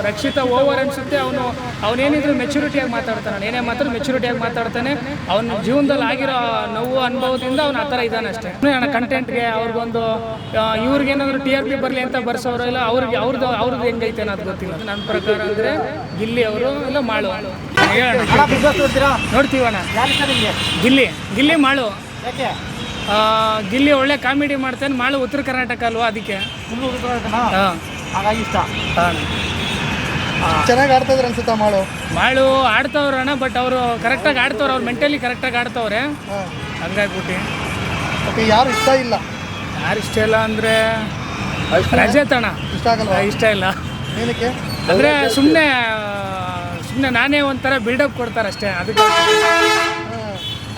ರಕ್ಷಿತ over ಅನಿಸುತ್ತೆ. ಅವನೇನಿದ್ರು ಮೆಚುರಿಟಿಯಾಗಿ ಮಾತಾಡ್ತಾನೆ, ಏನೇ ಮಾತ್ರ ಮೆಚುರಿಟಿಯಾಗಿ ಮಾತಾಡ್ತಾನೆ. ಅವನ ಜೀವನದಲ್ಲಿ ಆಗಿರೋ ನೋವು ಅನುಭವದಿಂದ ಅವ್ನು ಆ ಥರ ಇದ್ದಾನೆ ಅಷ್ಟೇ. ಕಂಟೆಂಟ್ಗೆ ಅವ್ರಿಗೊಂದು ಇವ್ರಿಗೇನಾದ್ರು TRP ಬರಲಿ ಅಂತ ಬರ್ಸೋರು ಇಲ್ಲ, ಅವ್ರದ್ದು ಹೆಂಗೈತೆ ಅನ್ನೋದು ಗೊತ್ತಿಲ್ಲ. ನನ್ನ ಪ್ರಕಾರ ಅಂದರೆ ಗಿಲ್ಲಿ ಅವರು ಇಲ್ಲ ಮಾಳು ನೋಡ್ತೀವಣ್ಣ. ಗಿಲ್ಲಿ ಮಾಳು. ಗಿಲ್ಲಿ ಒಳ್ಳೆ ಕಾಮಿಡಿ ಮಾಡ್ತಾನೆ. ಮಾಳು ಉತ್ತರ ಕರ್ನಾಟಕ ಅಲ್ವಾ, ಅದಕ್ಕೆ ಹಾಗಾಗಿ ಇಷ್ಟ. ಚೆನ್ನಾಗಿ ಆಡ್ತಾಯಿದ್ರು ಅನ್ಸುತ್ತಾ ಮಾಳು ಆಡ್ತವ್ರಣ್ಣ. ಬಟ್ ಅವರು ಕರೆಕ್ಟಾಗಿ ಆಡ್ತವ್ರೆ, ಅವ್ರು ಮೆಂಟಲಿ ಕರೆಕ್ಟಾಗಿ ಆಡ್ತವ್ರೆ. ಹಂಗಾಗ್ಬಿಟ್ಟು ಯಾರು ಇಷ್ಟ ಇಲ್ಲ ಅಂದರೆ ರಜತ್ ಅಣ್ಣ ಇಷ್ಟ ಇಲ್ಲ. ಏನಕ್ಕೆ ಅಂದರೆ ಸುಮ್ಮನೆ ನಾನೇ ಒಂಥರ ಬಿಲ್ಡಪ್ ಕೊಡ್ತಾರೆ ಅಷ್ಟೇ. ಅದಕ್ಕೆ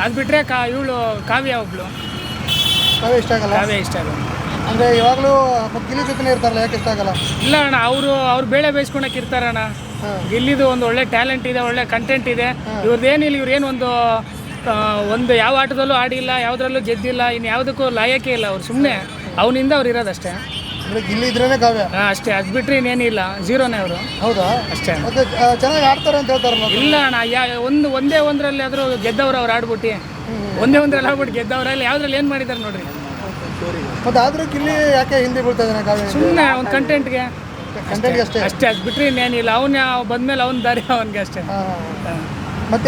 ಅದು ಬಿಟ್ಟರೆ ಇವಳು ಕಾವ್ಯ ಒಬ್ಳು ಇಷ್ಟ ಆಗಲ್ಲ. ಕಾವ್ಯ ಇಷ್ಟ ಆಗಲ್ಲ ಅಂದರೆ ಯಾವಾಗಲೂ ಗಿಲ್ಲಿ ಜೊತೆ ಇರ್ತಾರಲ್ಲ, ಯಾಕೆ ಇಷ್ಟ ಆಗಲ್ಲ? ಇಲ್ಲ ಅಣ್ಣ, ಅವ್ರು ಬೇಳೆ ಬೇಯಿಸ್ಕೊಳಕ್ಕೆ ಇರ್ತಾರಣ್ಣ. ಗಿಲ್ಲಿದು ಒಂದು ಒಳ್ಳೆ ಟ್ಯಾಲೆಂಟ್ ಇದೆ, ಒಳ್ಳೆ ಕಂಟೆಂಟ್ ಇದೆ. ಇವ್ರದ್ದೇನಿಲ್ಲ, ಇವ್ರೇನು ಒಂದು ಯಾವ ಆಟದಲ್ಲೂ ಆಡಿಲ್ಲ, ಯಾವುದ್ರಲ್ಲೂ ಗೆದ್ದಿಲ್ಲ, ಇನ್ನು ಯಾವುದಕ್ಕೂ ಲಾಯಕೇ ಇಲ್ಲ. ಅವ್ರು ಸುಮ್ಮನೆ ಅವನಿಂದ ಅವ್ರು ಇರೋದಷ್ಟೇ. ಗಿಲ್ಲಿ ಇದ್ರೇನೆ ಕಾವ್ಯ ಅಷ್ಟೇ. ಅದು ಬಿಟ್ಟರೆ ಇನ್ನೇನಿಲ್ಲ, ಝೀರೋನೇ ಅವರು. ಹೌದಾ? ಅಷ್ಟೇ. ಮತ್ತೆ ಚೆನ್ನಾಗಿ ಆಡ್ತಾರೆ ಅಂತ ಹೇಳ್ತಾರಲ್ಲ? ಇಲ್ಲ ಅಣ್ಣ, ಒಂದೇ ಒಂದರಲ್ಲಿ ಆದರೂ ಗೆದ್ದವ್ರು ಅವ್ರು ಆಡ್ಬಿಟ್ಟು, ಒಂದ್ರಲ್ಲಿ ಆಡ್ಬಿಟ್ಟು ಗೆದ್ದವ್ರಲ್ಲಿ ಯಾವುದ್ರಲ್ಲಿ ಏನು ಮಾಡಿದ್ದಾರೆ ನೋಡ್ರಿ. ಮತ್ತೆ ಆದರೂ ಗಿಲ್ಲಿ ಯಾಕೆ ಹಿಂದೆ ಬೀಳ್ತಾ ಇದ್ದಾನೆ ಕಾವ್ಯ? ಸುಮ್ಮನೆ ಅವ್ನ ಕಂಟೆಂಟ್ಗೆ ಅಷ್ಟೇ. ಅದು ಬಿಟ್ಟರೆ ಇನ್ನೇನಿಲ್ಲ. ಅವ್ನು ಬಂದ್ಮೇಲೆ ಅವ್ನ ದಾರಿ ಅವನಿಗೆ ಅಷ್ಟೇ. ಮತ್ತೆ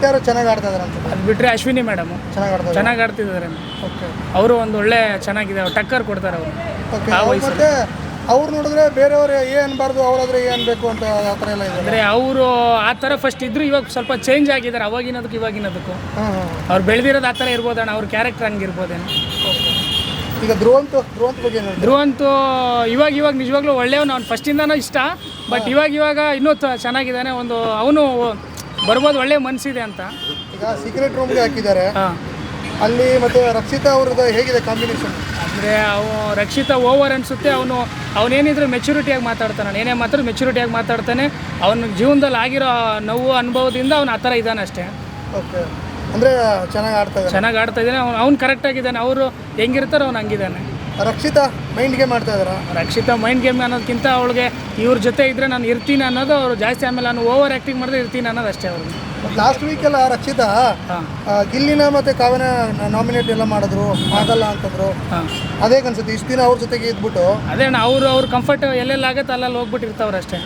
ಯಾರು ಚೆನ್ನಾಗಿ ಆಡ್ತಾ ಇದಾರೆ ಅಂತ? ಅದು ಬಿಟ್ಟರೆ ಅಶ್ವಿನಿ ಮೇಡಮ್ ಚೆನ್ನಾಗಿ ಆಡ್ತಿದ್ದಾರೆ. ಅವರು ಒಂದು ಒಳ್ಳೆ ಚೆನ್ನಾಗಿದೆ, ಟಕ್ಕರ್ ಕೊಡ್ತಾರೆ ಅವರು. ಮತ್ತೆ ಅವ್ರು ನೋಡಿದ್ರೆ ಬೇರೆಯವರು ಅನ್ಬಾರ್ದು, ಅವ್ರಾದ್ರೆ ಅನ್ಬೇಕು ಅಂತ ಆ ಥರ ಎಲ್ಲ ಇದೆ. ಅಂದರೆ ಅವರು ಆ ಥರ ಫಸ್ಟ್ ಇದ್ರು, ಇವಾಗ ಸ್ವಲ್ಪ ಚೇಂಜ್ ಆಗಿದ್ದಾರೆ ಅವಾಗಿನದಕ್ಕೂ ಇವಾಗಿನದಕ್ಕೂ. ಅವ್ರು ಬೆಳೆದಿರೋದು ಆ ಥರ ಇರ್ಬೋದಣ್ಣ, ಅವ್ರ ಕ್ಯಾರೆಕ್ಟರ್ ಹಂಗಿರ್ಬೋದೇನೋ. ಈಗ ಧ್ರುವಂತ್ ಬಗ್ಗೆ ಇವಾಗ ನಿಜವಾಗ್ಲೂ ಒಳ್ಳೆಯವನು. ಅವ್ನು ಫಸ್ಟಿಂದನೂ ಇಷ್ಟ, ಬಟ್ ಇವಾಗ ಇನ್ನೂ ಚೆನ್ನಾಗಿದ್ದಾನೆ. ಅವನು ಬರ್ಬೋದು, ಒಳ್ಳೆ ಮನಸ್ಸಿದೆ ಅಂತ. ಈಗ ಸೀಕ್ರೆಟ್ ರೂಮ್ಗೆ ಹಾಕಿದ್ದಾರೆ ಅಲ್ಲಿ. ಮತ್ತೆ ರಕ್ಷಿತಾ ಅವ್ರದ್ದು ಹೇಗಿದೆ ಕಾಂಬಿನೇಷನ್? ಅಂದರೆ ರಕ್ಷಿತ ಓವರ್ ಅನಿಸುತ್ತೆ. ಅವನೇನಿದ್ರು ಮೆಚುರಿಟಿಯಾಗಿ ಮಾತಾಡ್ತಾನೆ, ಏನೇ ಮಾತ್ರ ಮೆಚುರಿಟಿಯಾಗಿ ಮಾತಾಡ್ತಾನೆ. ಅವನ ಜೀವನದಲ್ಲಿ ಆಗಿರೋ ನೋವು ಅನುಭವದಿಂದ ಅವ್ನು ಆ ಥರ ಇದ್ದಾನೆ ಅಷ್ಟೇ. ಓಕೆ. ಅಂದರೆ ಚೆನ್ನಾಗಿ ಆಡ್ತಾ ಇದ್ದಾನೆ. ಅವ್ನು ಕರೆಕ್ಟಾಗಿದ್ದಾನೆ. ಅವರು ಹೆಂಗಿರ್ತಾರೋ ಅವ್ನು ಹಂಗಿದ್ದಾನೆ. ರಕ್ಷಿತಾ ಮೈಂಡ್ ಗೇಮ್ ಆಡ್ತಾ ಇದ್ದಾರಾ? ರಕ್ಷಿತಾ ಮೈಂಡ್ ಗೇಮ್ ಅನ್ನೋದಕ್ಕಿಂತ ಅವಳಿಗೆ ಇವ್ರ ಜೊತೆ ಇದ್ದರೆ ನಾನು ಇರ್ತೀನಿ ಅನ್ನೋದು ಅವರು ಜಾಸ್ತಿ. ಆಮೇಲೆ ನಾನು ಓವರ್ ಆ್ಯಕ್ಟಿಂಗ್ ಮಾಡಿದ್ರೆ ಇರ್ತೀನಿ ಅನ್ನೋದು ಅಷ್ಟೇ ಅವ್ರಿಗೆ. ಲಾಸ್ಟ್ ವೀಕೆಲ್ಲ ರಕ್ಷಿತಾ ಗಿಲ್ಲಿನ ಮತ್ತು ಕಾವ್ಯನ ನಾಮಿನೇಟ್ ಎಲ್ಲ ಮಾಡಿದ್ರು, ಆಗಲ್ಲ ಅಂತಂದ್ರು. ಅದೇ ಅನ್ಸುತ್ತೆ ಇಷ್ಟು ದಿನ ಅವ್ರ ಜೊತೆಗೆ ಇದ್ಬಿಟ್ಟು. ಅದೇ ಅವ್ರ ಕಂಫರ್ಟ್ ಎಲ್ಲೆಲ್ಲ ಆಗುತ್ತೆ ಅಲ್ಲಲ್ಲಿ ಹೋಗ್ಬಿಟ್ಟಿರ್ತಾವ್ರು ಅಷ್ಟೇ.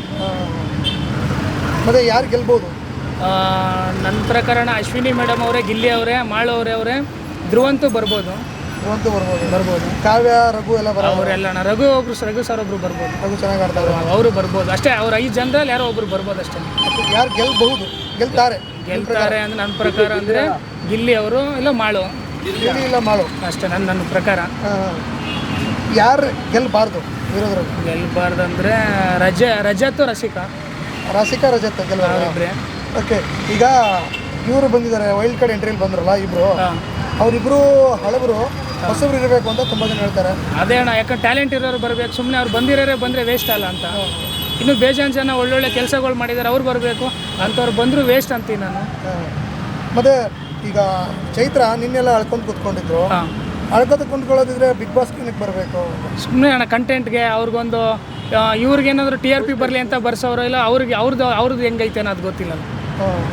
ಮತ್ತು ಯಾರು ಗೆಲ್ಬೋದು? ನನ್ನ ಪ್ರಕಾರ ಅಶ್ವಿನಿ ಮೇಡಮ್ ಅವರೇ, ಗಿಲ್ಲಿ ಅವರೇ, ಮಾಳು ಅವರೇ, ಧ್ರುವಂತೂ ಬರ್ಬೋದು. ಕಾವ್ಯ, ರಘು ಎಲ್ಲ ಅವರೆಲ್ಲ ರಘು ಸರ್ ಒಬ್ರು ಬರ್ಬೋದು. ರಘು ಚೆನ್ನಾಗಿ ಆಡ್ತಾರೆ, ಅವರು ಬರ್ಬೋದು ಅಷ್ಟೇ. ಅವ್ರು 5 ಜನರಲ್ಲಿ ಯಾರೋ ಒಬ್ರು ಬರ್ಬೋದು ಅಷ್ಟೇ. ಯಾರು ಗೆಲ್ತಾರೆ ಅಂದ್ರೆ ನನ್ನ ಪ್ರಕಾರ ಅಂದರೆ ಗಿಲ್ಲಿ ಅವರು ಇಲ್ಲ ಮಾಳು ಅಷ್ಟೇ. ನನ್ನ ಪ್ರಕಾರ ಯಾರು ಗೆಲ್ಬಾರ್ದು ಅಂದರೆ ರಜತ್ ರಸಿಕಾ ರಜತ್ ಗೆಲ್ಬಾರ್ದು. ಓಕೆ. ಈಗ ಇವರು ಬಂದಿದ್ದಾರೆ, ವೈಲ್ಡ್ ಕಾರ್ಡ್ ಎಂಟ್ರಿಯಲ್ಲಿ ಬಂದ್ರಲ್ಲ ಇಬ್ರು, ಅವರಿಬ್ರು ಹಳಬರು, ಹೊಸಬ್ರು ಇರಬೇಕು ಅಂತ ತುಂಬ ಜನ ಹೇಳ್ತಾರೆ. ಅದೇ ಅಣ್ಣ, ಯಾಕಂದ್ರೆ ಟ್ಯಾಲೆಂಟ್ ಇರೋರು ಬರಬೇಕು. ಸುಮ್ಮನೆ ಅವ್ರು ಬಂದರೆ ವೇಸ್ಟ್ ಅಲ್ಲ ಅಂತ. ಇನ್ನು ಬೇಜಾನ್ ಜನ ಒಳ್ಳೊಳ್ಳೆ ಕೆಲಸಗಳು ಮಾಡಿದ್ದಾರೆ, ಅವ್ರು ಬರಬೇಕು. ಅಂಥವ್ರು ಬಂದರೂ ವೇಸ್ಟ್ ಅಂತೀನಿ ನಾನು. ಮತ್ತು ಈಗ ಚೈತ್ರ ನಿನ್ನೆಲ್ಲ ಅಳ್ಕೊಂಡು ಕೂತ್ಕೊಂಡಿದ್ರು. ಕುಂತ್ಕೊಳ್ಳೋದಿದ್ರೆ ಬಿಗ್ ಬಾಸ್ ಕ್ಲಿನಿಕ್ ಬರಬೇಕು. ಸುಮ್ಮನೆ ಅಣ್ಣ ಕಂಟೆಂಟ್ಗೆ ಅವ್ರಿಗೊಂದು ಇವ್ರಿಗೇನಾದರೂ TRP ಬರಲಿ ಅಂತ ಬರ್ಸೋರು ಇಲ್ಲ, ಅವ್ರದ್ದು ಹೆಂಗೈತೆ ಅನ್ನೋದು ಗೊತ್ತಿಲ್ಲ.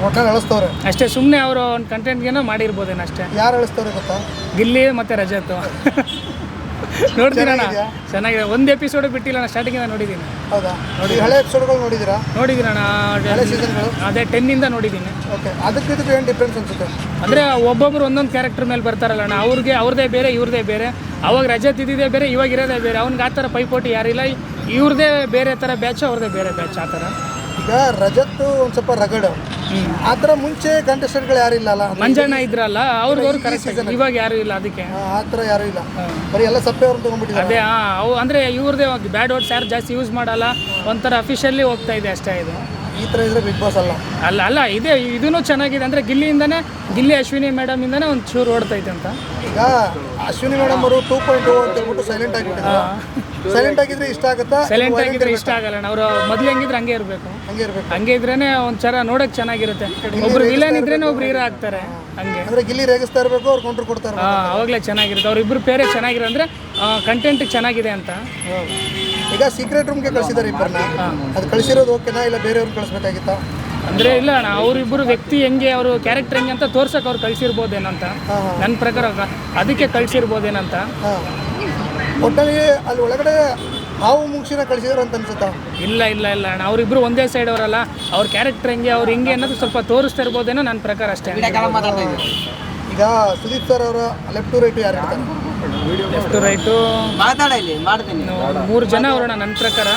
ಒಟ್ಟಾರೆ ಅಳಿಸ್ತವ್ರೆ ಅಷ್ಟೇ. ಸುಮ್ಮನೆ ಅವರು ಒಂದು ಕಂಟೆಂಟ್ಗೇನೋ ಮಾಡಿರ್ಬೋದೇನೋ ಅಷ್ಟೇ. ಯಾರು ಅಳಿಸ್ತವ್ರೆ ಗೊತ್ತಾ? ಗಿಲ್ಲಿ ಮತ್ತು ರಜತ್. ನೋಡ್ತೀರಣ್ಣ, ಚೆನ್ನಾಗಿದೆ. ಒಂದು ಎಪಿಸೋಡ್ ಬಿಟ್ಟಿಲ್ಲ, ನಾನು ಸ್ಟಾರ್ಟಿಂಗಿಂದ ನೋಡಿದ್ದೀನಿ. ಹೌದಾ? ಹಳೆ ಎಪಿಸೋಡ್ಗಳು ನೋಡಿದ್ದೀರಣ್ಣ. ಹಳೆ ಸೀಸನ್ಗಳು ಅದೇ 10 ನೋಡಿದ್ದೀನಿ. ಓಕೆ. ಅದಕ್ಕೆ ಏನು ಡಿಫ್ರೆನ್ಸ್ ಅನ್ಸುತ್ತೆ? ಅಂದರೆ ಒಬ್ಬೊಬ್ಬರು ಒಂದೊಂದು ಕ್ಯಾರೆಕ್ಟರ್ ಮೇಲೆ ಬರ್ತಾರಲ್ಲ ಅಣ್ಣ, ಅವ್ರದ್ದೇ ಬೇರೆ, ಇವ್ರದ್ದೇ ಬೇರೆ. ಅವಾಗ ರಜತ್ ಇದ್ದಿದ್ದೇ ಬೇರೆ, ಇವಾಗ ಇರೋದೇ ಬೇರೆ. ಅವ್ನಿಗೆ ಆ ಥರ ಪೈಪೋಟಿ ಯಾರಿಲ್ಲ. ಇವ್ರದ್ದೇ ಬೇರೆ ಥರ ಬ್ಯಾಚು, ಅವ್ರದ್ದೇ ಬೇರೆ ಬ್ಯಾಚ್, ಆ ಥರ. ಈಗ ರಜತ್ ಒಂದು ಸ್ವಲ್ಪ ರಗಡು, ಆ ಥರ ಮುಂಚೆ ಕಂಟೆಸ್ಟೆಂಟ್ಗಳು ಯಾರು ಇಲ್ಲಲ್ಲ. ಮಂಜಣ್ಣ ಇದ್ರಲ್ಲ, ಅವ್ರು ಕರೆಕ್ಟ್. ಇವಾಗ ಯಾರು ಇಲ್ಲ, ಅದಕ್ಕೆ ಆ ಥರ ಯಾರು ಇಲ್ಲ. ಬರೀ ಎಲ್ಲ ಸಪ್ಪೆ ಅವ್ರನ್ನ ತೊಗೊಂಡ್ಬಿಟ್ಟಿದ್ದಾರೆ. ಅದೇ ಅಂದರೆ ಇವ್ರದ್ದೇ ಬ್ಯಾಡ್ ವರ್ಡ್ಸ್ ಯಾರು ಜಾಸ್ತಿ ಯೂಸ್ ಮಾಡಲ್ಲ. ಒಂಥರ ಅಫಿಷಿಯಲಿ ಹೋಗ್ತಾ ಇದೆ ಅಷ್ಟೇ. ಇದು ಈ ಥರ ಇದ್ರೆ ಬಿಗ್ ಬಾಸ್ ಅಲ್ಲ ಇದೂ ಚೆನ್ನಾಗಿದೆ. ಅಂದರೆ ಗಿಲ್ಲಿ ಅಶ್ವಿನಿ ಮೇಡಮ್ ಇಂದಾನೆ ಒಂದು ಚೂರು ಓಡ್ತೈತೆ ಅಂತ. ಈಗ ಅಶ್ವಿನಿ ಮೇಡಮ್ ಅವರು 2.0 ಅಂತ ಹೇಳ್ಬಿಟ್ಟು ಸೈಲೆಂಟ್ ಆಗಿಬಿಟ್ಟಿದ್ದಾರೆ. ಸೈಲೆಂಟ್ ಆಗಿದ್ರೆ ಇಷ್ಟ ಆಗುತ್ತಾ? ಸೈಲೆಂಟ್ ಆಗಿದ್ರೆ ಇಷ್ಟ ಆಗಲ್ಲ. ಅವರು ಮೊದಲು ಹೆಂಗಿದ್ರೆ ಹಂಗೆ ಇರಬೇಕು. ಹಂಗೆ ಇದ್ರೇನೆ ಒಂಥರ ನೋಡಕ್ ಚೆನ್ನಾಗಿದೆ. ಒಬ್ರು ವಿಲನ್ ಇದ್ರೇನೆ ಒಬ್ರು ಹೀರೋ ಆಗ್ತಾರೆ. ಹಂಗೆ ಅಂದ್ರೆ ಗಿಲ್ಲಿ ರೇಗಿಸ್ತಾ ಇರಬೇಕು, ಅವ್ರು ಕೌಂಟರ್ ಕೊಡ್ತಾ ಇರಬೇಕು. ಅವಾಗಲೇ ಚೆನ್ನಾಗಿರುತ್ತೆ. ಅವ್ರಿಬ್ರು ಪೇರೆ ಚೆನ್ನಾಗಿರೋ ಅಂದರೆ ಕಂಟೆಂಟ್ ಚೆನ್ನಾಗಿದೆ ಅಂತ. ಈಗ ಸೀಕ್ರೆಟ್ ರೂಮ್ಗೆ ಕಳಿಸಿದ್ದಾರೆ ಇಬ್ಬರನ್ನ, ಅದು ಕಳಿಸಿರೋದು ಓಕೆನಾ ಇಲ್ಲ ಬೇರೆಯವ್ರನ್ನ ಕಳಿಸ್ಬೇಕಾಗಿತ್ತಾ? ಅಂದರೆ ಇಲ್ಲ ಅಣ್ಣ, ಅವರಿಬ್ಬರು ವ್ಯಕ್ತಿ ಹೆಂಗೆ, ಅವರು ಕ್ಯಾರೆಕ್ಟರ್ ಹೆಂಗೆ ಅಂತ ತೋರ್ಸಕ್ಕೆ ಅವ್ರು ಕಳಿಸಿರ್ಬೋದೇನಂತ ನನ್ನ ಪ್ರಕಾರ, ಅದಕ್ಕೆ ಕಳಿಸಿರ್ಬೋದೇನಂತ. ಒಟ್ಟಲ್ಲಿ ಅಲ್ಲಿ ಒಳಗಡೆ ಹಾವು ಮುಂಗ್ಸಿನ ಕಳಿಸಿದ್ರು ಅಂತ ಅನ್ಸುತ್ತಾ? ಇಲ್ಲ ಇಲ್ಲ ಇಲ್ಲ ಅಣ್ಣ, ಅವರಿಬ್ಬರು ಒಂದೇ ಸೈಡ್ ಅವರಲ್ಲ, ಅವ್ರ ಕ್ಯಾರೆಕ್ಟರ್ ಹೆಂಗೆ, ಅವ್ರು ಹೆಂಗೆ ಅನ್ನೋದು ಸ್ವಲ್ಪ ತೋರಿಸ್ತಾ ಇರ್ಬೋದೇನೋ ನನ್ನ ಪ್ರಕಾರ ಅಷ್ಟೇ. ಈಗ ಸುದೀಪ್ ಸರ್ ಅವರ ಲೆಫ್ಟ್ ಟು ರೈಟ್ ಯಾರು ಇರ್ತಾರೆ? ಲೆಫ್ಟ್ ರೈಟು ಮಾಡ್ತೀನಿ 3 ಜನ ಅವರಣ್ಣ ನನ್ನ ಪ್ರಕಾರ.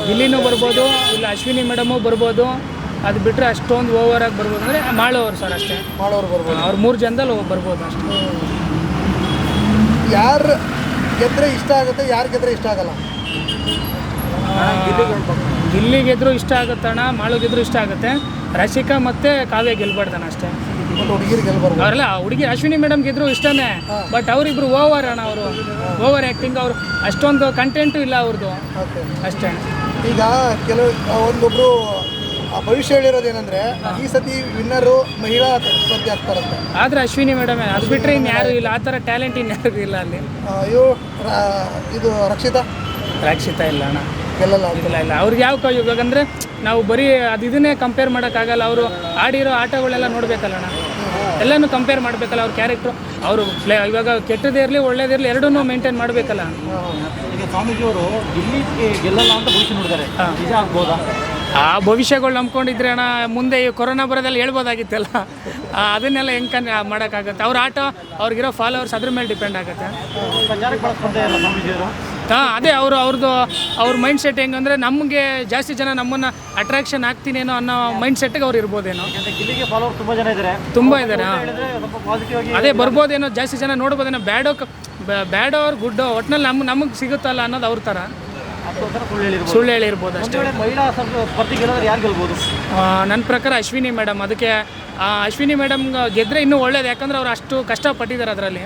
ಗಿಲ್ಲಿನೂ ಬರ್ಬೋದು, ಇಲ್ಲ ಅಶ್ವಿನಿ ಮೇಡಮು ಬರ್ಬೋದು. ಅದು ಬಿಟ್ಟರೆ ಅಷ್ಟೊಂದು ಓವರಾಗಿ ಬರ್ಬೋದು ಅಂದರೆ ಮಾಡೋರು ಸರ್ ಅಷ್ಟೇ. ಮಾಡೋರು ಬರ್ಬೋದು, ಅವ್ರು 3 ಜನದಲ್ಲಿ ಬರ್ಬೋದು ಅಷ್ಟೇ. ಯಾರು ಗೆದ್ರೆ ಇಷ್ಟ ಆಗುತ್ತೆ, ಯಾರು ಗೆದ್ರೆ ಇಷ್ಟ ಆಗಲ್ಲ? ಗಿಲ್ಲಿ ಗೆದ್ರು ಇಷ್ಟ ಆಗುತ್ತಣ್ಣ, ಮಾಳು ಗೆದ್ರು ಇಷ್ಟ ಆಗುತ್ತೆ. ರಸಿಕಾ ಮತ್ತು ಕಾವ್ಯ ಗೆಲ್ಬಾರ್ದಣ್ಣ ಅಷ್ಟೇ. ಮತ್ತು ಹುಡುಗಿರು ಗೆಲ್ಬಾರ್ದು. ಅವರೆಲ್ಲ ಹುಡುಗಿ ಅಶ್ವಿನಿ ಮೇಡಮ್ ಗೆದ್ರು ಇಷ್ಟನೇ, ಬಟ್ ಅವರಿಬ್ರು ಓವರ್ ಅಣ್ಣ, ಅವರು ಓವರ್ ಆ್ಯಕ್ಟಿಂಗ್, ಅವರು ಅಷ್ಟೊಂದು ಕಂಟೆಂಟು ಇಲ್ಲ ಅವ್ರದ್ದು ಓಕೆ. ಅಷ್ಟೇ. ಈಗ ಕೆಲವು ಒಂದೊಬ್ರು ಭವಿಷ್ಯ ಹೇಳಿರೋದು ಏನಂದ್ರೆ ಈ ಸತಿ ವಿನ್ನರು ಮಹಿಳಾ ಸ್ಪರ್ಧೆ ಆಗ್ತಾರಂತೆ. ಆದರೆ ಅಶ್ವಿನಿ ಮೇಡಮ್ ಅದು ಬಿಟ್ಟರೆ ಇನ್ಯಾರು ಇಲ್ಲ, ಆ ಥರ ಟ್ಯಾಲೆಂಟ್ ಇನ್ಯಾರು ಇಲ್ಲ ಅಲ್ಲಿ. ಇದು ರಕ್ಷಿತಾ ಇಲ್ಲ ಅಣ್ಣ, ಗೆಲ್ಲಲ್ಲ. ಇಲ್ಲ ಅವ್ರಿಗೆ ಯಾವ ಇವಾಗ ಅಂದರೆ ನಾವು ಬರೀ ಇದನ್ನೇ ಕಂಪೇರ್ ಮಾಡೋಕ್ಕಾಗಲ್ಲ. ಅವರು ಆಡಿರೋ ಆಟಗಳೆಲ್ಲ ನೋಡಬೇಕಲ್ಲ ಅಣ್ಣ, ಎಲ್ಲನೂ ಕಂಪೇರ್ ಮಾಡಬೇಕಲ್ಲ. ಅವ್ರ ಕ್ಯಾರೆಕ್ಟ್ರು ಅವರು ಇವಾಗ ಕೆಟ್ಟದೇ ಇರಲಿ ಒಳ್ಳೇದಿರಲಿ ಎರಡನ್ನೂ ಮೇಂಟೈನ್ ಮಾಡಬೇಕಲ್ಲ. ಈಗ ಸ್ವಾಮೀಜಿಯವರು ಗಿಲ್ಲಿ ಗೆಲ್ಲಲ್ಲ ಅಂತ ಭವಿಷ್ಯ ನೋಡಿದ್ದಾರೆ, ನಿಜ ಆಗ್ಬೋದಾ? ಆ ಭವಿಷ್ಯಗಳು ನಂಬ್ಕೊಂಡಿದ್ರೆ ಅಣ್ಣ ಮುಂದೆ ಈ ಕೊರೋನಾ ಬರೋದಲ್ಲಿ ಹೇಳ್ಬೋದಾಗಿತ್ತಲ್ಲ, ಅದನ್ನೆಲ್ಲ ಹೆಂಗೆ ಮಾಡೋಕ್ಕಾಗತ್ತೆ? ಅವ್ರ ಆಟ, ಅವ್ರಿಗಿರೋ ಫಾಲೋವರ್ಸ್ ಅದ್ರ ಮೇಲೆ ಡಿಪೆಂಡ್ ಆಗುತ್ತೆ. ಪ್ರಚಾರಕ್ಕೆ ಬಳಸ್ಕೊಂಡೇ ಇಲ್ಲ ಸ್ವಾಮೀಜಿಯವರು. ಅದೇ ಅವ್ರ ಮೈಂಡ್ ಸೆಟ್ ಹೆಂಗಂದ್ರೆ ನಮಗೆ ಜಾಸ್ತಿ ಜನ ನಮ್ಮನ್ನು ಅಟ್ರಾಕ್ಷನ್ ಆಗ್ತೀನೇನೋ ಅನ್ನೋ ಮೈಂಡ್ ಸೆಟ್ಗೆ ಅವ್ರು ಇರ್ಬೋದೇನೋ. ಗಿಲ್ಲಿಗೆ ಫಾಲೋವರ್ ತುಂಬ ಜನ ಇದ್ದಾರೆ, ತುಂಬ ಇದ್ದಾರೆ. ಸ್ವಲ್ಪ ಪಾಸಿಟಿವ್ ಆಗಿ ಅದೇ ಬರ್ಬೋದೇನೋ, ಜಾಸ್ತಿ ಜನ ನೋಡ್ಬೋದೇನೋ. ಬ್ಯಾಡೋ ಅವ್ರು ಗುಡ್ಡೋ ಒಟ್ಟಿನಲ್ಲಿ ನಮಗೆ ಸಿಗುತ್ತಲ್ಲ ಅನ್ನೋದು ಅವ್ರ ಥರ ಸುಳ್ಳು ಹೇಳಿರ್ಬೋದು ಅಷ್ಟೇ. ಮಹಿಳಾ ಸ್ಪರ್ಧೆ ಗೆಲ್ಲೋದ್ರೆ ಯಾರು ಗೆಲ್ಬೋದು? ನನ್ನ ಪ್ರಕಾರ ಅಶ್ವಿನಿ ಮೇಡಮ್. ಅದಕ್ಕೆ ಅಶ್ವಿನಿ ಮೇಡಮ್ ಗೆದ್ದರೆ ಇನ್ನೂ ಒಳ್ಳೇದು, ಯಾಕಂದ್ರೆ ಅವ್ರು ಅಷ್ಟು ಕಷ್ಟಪಟ್ಟಿದ್ದಾರೆ ಅದರಲ್ಲಿ.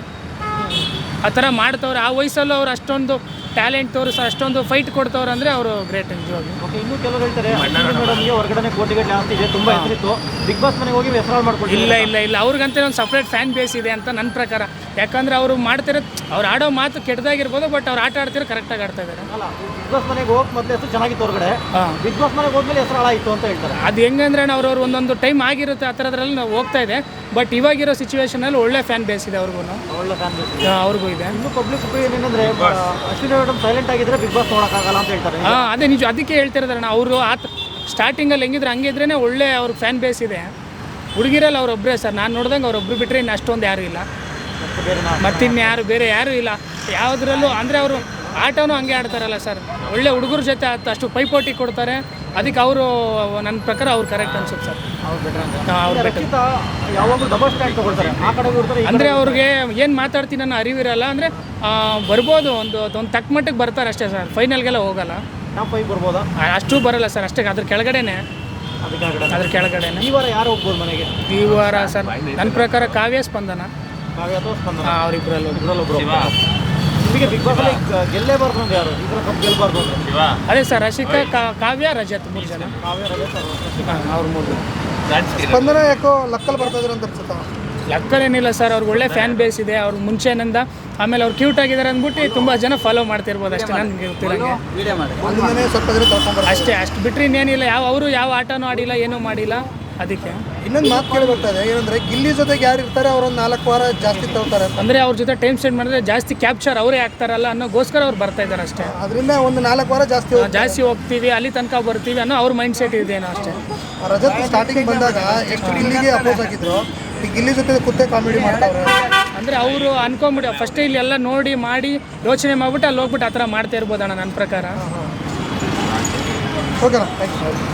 ಆ ಥರ ಮಾಡ್ತವ್ರೆ, ಆ ವಯಸ್ಸಲ್ಲೂ ಅವ್ರು ಅಷ್ಟೊಂದು ಟ್ಯಾಲೆಂಟ್ ತೋರಿಸ ಅಷ್ಟೊಂದು ಫೈಟ್ ಕೊಡ್ತವ್ರು ಅಂದರೆ ಅವರು ಗ್ರೇಟ್ ನಿಜವಾಗಿ. ಓಕೆ, ಇನ್ನೂ ಕೆಲವರು ಹೇಳ್ತಾರೆ ಮೇಡಮ್ಗೆ ಹೊರಗಡೆ ಕೋಟಿಗಟ್ಟಲೆ ಆಸ್ತಿ ಇದೆ, ತುಂಬ ಹೆಸರಿತ್ತು, ಬಿಗ್ ಬಾಸ್ ಮನೆಗೆ ಹೋಗಿ ಹೆಸರು ಮಾಡ್ಕೊಳ್ತಾರೆ. ಇಲ್ಲ ಅವ್ರಿಗಂತ ಒಂದು ಸಪ್ರೇಟ್ ಫ್ಯಾನ್ ಬೇಸ್ ಇದೆ ಅಂತ ನನ್ನ ಪ್ರಕಾರ. ಯಾಕಂದ್ರೆ ಅವರು ಮಾಡ್ತಿರೋದು, ಅವ್ರು ಆಡೋ ಮಾತು ಕೆಟ್ಟದಾಗಿರ್ಬೋದು, ಬಟ್ ಅವ್ರು ಆಟ ಆಡ್ತಿರೋ ಕರೆಕ್ಟಾಗಿ ಆಡ್ತಾ ಇದ್ದಾರೆ. ಅಲ್ಲ, ಬಿಗ್ ಬಾಸ್ ಮನೆಗೆ ಹೋಗಿ ಮೊದಲು ಹೆಸರು ಚೆನ್ನಾಗಿತ್ತು ಹೊರಗಡೆ, ಬಿಗ್ ಬಾಸ್ ಮನೆಗೆ ಹೋದ್ಮೇಲೆ ಹೆಸರು ಹಾಳಾಯಿತು ಅಂತ ಹೇಳ್ತಾರೆ. ಅದು ಹೆಂಗಂದ್ರೆ ಅವ್ರವ್ರು ಒಂದೊಂದು ಟೈಮ್ ಆಗಿರುತ್ತೆ, ಆ ಥರದ್ರಲ್ಲಿ ನಾವು ಹೋಗ್ತಾ ಇದೆ. ಬಟ್ ಇವಾಗಿರೋ ಸಿಚುವೇಶನಲ್ಲಿ ಒಳ್ಳೆ ಫ್ಯಾನ್ ಬೇಸ್ ಇದೆ ಅವ್ರಿಗೂ, ಒಳ್ಳೆ ಫ್ಯಾನ್ ಬೇಸ್ ಅವ್ರಿಗೂ ಇದೆ. ಇನ್ನು ಪಬ್ಲಿಕ್ ಒಪಿನಿಯನ್ ಏನಂದ್ರೆ ಅಶ್ವಿನಿ ಮೇಡಮ್ ಸೈಲೆಂಟ್ ಆಗಿದ್ರೆ ಬಿಗ್ ಬಾಸ್ ನೋಡೋಕ್ಕಾಗಲ್ಲ ಅಂತ ಹೇಳ್ತಾರೆ. ಅದೇ ನಿಜ, ಅದಕ್ಕೆ ಹೇಳ್ತಿರೋದಣ್ಣ. ಅವರು ಸ್ಟಾರ್ಟಿಂಗಲ್ಲಿ ಹೆಂಗಿದ್ರೆ ಹಂಗಿದ್ರೇ ಒಳ್ಳೆ ಅವ್ರಿಗೆ ಫ್ಯಾನ್ ಬೇಸ್ ಇದೆ. ಹುಡುಗಿರಲ್ಲಿ ಅವರೊಬ್ಬರೇ ಸರ್, ನಾನು ನೋಡ್ದಂಗೆ ಅವರೊಬ್ಬರು ಬಿಟ್ಟರೆ ಇನ್ನು ಅಷ್ಟೊಂದು ಯಾರೂ ಇಲ್ಲ. ಮತ್ತಿನ್ಯಾರು ಬೇರೆ ಯಾರೂ ಇಲ್ಲ ಯಾವುದ್ರಲ್ಲೂ. ಅಂದರೆ ಅವರು ಆಟನೂ ಹಂಗೆ ಆಡ್ತಾರಲ್ಲ ಸರ್, ಒಳ್ಳೆ ಹುಡುಗರ ಜೊತೆ ಅಷ್ಟು ಪೈಪೋಟಿ ಕೊಡ್ತಾರೆ. ಅದಕ್ಕೆ ಅವರು ನನ್ನ ಪ್ರಕಾರ ಅವ್ರು ಕರೆಕ್ಟ್ ಅನ್ಸುತ್ತೆ ಸರ್. ಅವ್ರು ಬೆಟರ್. ಯಾವಾಗಲೂ ಡಬಲ್ ಸ್ಟ್ಯಾಂಡ್ ತಗೊಳ್ತಾರೆ, ಆ ಕಡೆ ಇರ್ತಾರೆ. ಅಂದರೆ ಅವ್ರಿಗೆ ಏನು ಮಾತಾಡ್ತೀನಿ ಅನ್ನೋ ಅರಿವಿರಲ್ಲ. ಅಂದರೆ ಬರ್ಬೋದು, ಒಂದು ತಕ್ಕ ಮಟ್ಟಿಗೆ ಬರ್ತಾರೆ ಅಷ್ಟೇ ಸರ್, ಫೈನಲ್ಗೆಲ್ಲ ಹೋಗಲ್ಲ. ಟಾಪ್ 5 ಬರ್ಬೋದಾ? ಅಷ್ಟು ಬರಲ್ಲ ಸರ್, ಅಷ್ಟೇ. ಅದ್ರ ಕೆಳಗಡೆನೆ. ಈ ವಾರ ಯಾರು ಹೋಗ್ಬೋದು ಮನೆಗೆ? ಈ ವಾರ ಸರ್ ನನ್ನ ಪ್ರಕಾರ ಕಾವ್ಯ, ಸ್ಪಂದನ. ಅವರಿಬ್ಬರಲ್ಲೂ ನಿಮಗೆ ಬಿಗ್ ಬಾಸ್ ಅಲ್ಲಿ ಗೆಲ್ಲೇಬಾರ್ದು ಅಂದ್ರೆ ಯಾರು? ಈ ಥರ ಕಪ್ ಗೆಲ್ಬಾರ್ದು ಅಂದ್ರೆ ಅದೇ ಸರ್, ರಸಿಕಾ, ಕಾವ್ಯ, ರಜತ್, 3 ಜನ. ಅವ್ರು 3. ಸ್ಪಂದನ ಯಾಕೋ ಲಕ್ಕಲ್ಲಿ ಬರ್ತಾ ಇದ್ರು ಅಂತ ಅನ್ಸುತ್ತಾ? ಲಕ್ಕಲೇನಿಲ್ಲ ಸರ್, ಅವ್ರಿಗೆ ಒಳ್ಳೆ ಫ್ಯಾನ್ ಬೇಸ್ ಇದೆ. ಅವ್ರು ಮುಂಚೆನಿಂದ, ಆಮೇಲೆ ಅವ್ರು ಕ್ಯೂಟ್ ಆಗಿದ್ದಾರೆ ಅಂದ್ಬಿಟ್ಟು ತುಂಬ ಜನ ಫಾಲೋ ಮಾಡ್ತಿರ್ಬೋದು ಅಷ್ಟೇ. ನನಗೆ ಗೊತ್ತಿರಂಗೆ ಅಷ್ಟೇ. ಅಷ್ಟು ಬಿಟ್ಟರೆ ಇನ್ನೇನಿಲ್ಲ. ಅವರು ಯಾವ ಆಟನೂ ಆಡಿಲ್ಲ, ಏನೂ ಮಾಡಿಲ್ಲ. ಅದಕ್ಕೆ ಇನ್ನೊಂದು ಮಾತು ಕೇಳಿ ಬರ್ತಾರೆ ಏನಂದ್ರೆ ಗಿಲ್ಲಿ ಜೊತೆಗೆ ಯಾರು ಇರ್ತಾರೆ ಅವರೊಂದು 4 ವಾರ ಜಾಸ್ತಿ ತಗೋತಾರೆ ಅಂದರೆ ಅವ್ರ ಜೊತೆ ಟೈಮ್ ಸ್ಪೆಂಡ್ ಮಾಡಿದ್ರೆ ಜಾಸ್ತಿ ಕ್ಯಾಪ್ಚರ್ ಅವರೇ ಆಗ್ತಾರಲ್ಲ ಅನ್ನೋಗೋಸ್ಕರ ಅವ್ರು ಬರ್ತಾ ಇದ್ದಾರೆ ಅಷ್ಟೇ. ಅದರಿಂದ ಒಂದು 4 ವಾರ ಜಾಸ್ತಿ ಹೋಗ್ತೀವಿ, ಅಲ್ಲಿ ತನಕ ಬರ್ತೀವಿ ಅನ್ನೋ ಅವ್ರ ಮೈಂಡ್ ಸೆಟ್ ಇದೇನೋ ಅಷ್ಟೇ. ರಜತ್ ಸ್ಟಾರ್ಟಿಂಗ್ ಬಂದಾಗ ಎಷ್ಟು ಗಿಲ್ಲಿಗೆ ಅಪೋಸ್ ಆಗಿದ್ರು, ಈ ಗಿಲ್ಲಿ ಜೊತೆ ಕುತ್ತೆ ಕಾಮಿಡಿ ಮಾಡ್ತಾವ್ರೆ. ಅಂದರೆ ಅವರು ಅನ್ಕೊಂಬಿಟ್ಟು ಫಸ್ಟ್ ಇಲ್ಲಿ ಎಲ್ಲ ನೋಡಿ ಮಾಡಿ ಯೋಚನೆ ಮಾಡ್ಬಿಟ್ಟು ಅಲ್ಲಿ ಹೋಗ್ಬಿಟ್ಟು ಆ ಥರ ಮಾಡ್ತಾ ಇರ್ಬೋದಣ್ಣ ನನ್ನ ಪ್ರಕಾರ. ಓಕೆನಾ, ಥ್ಯಾಂಕ್ ಯು.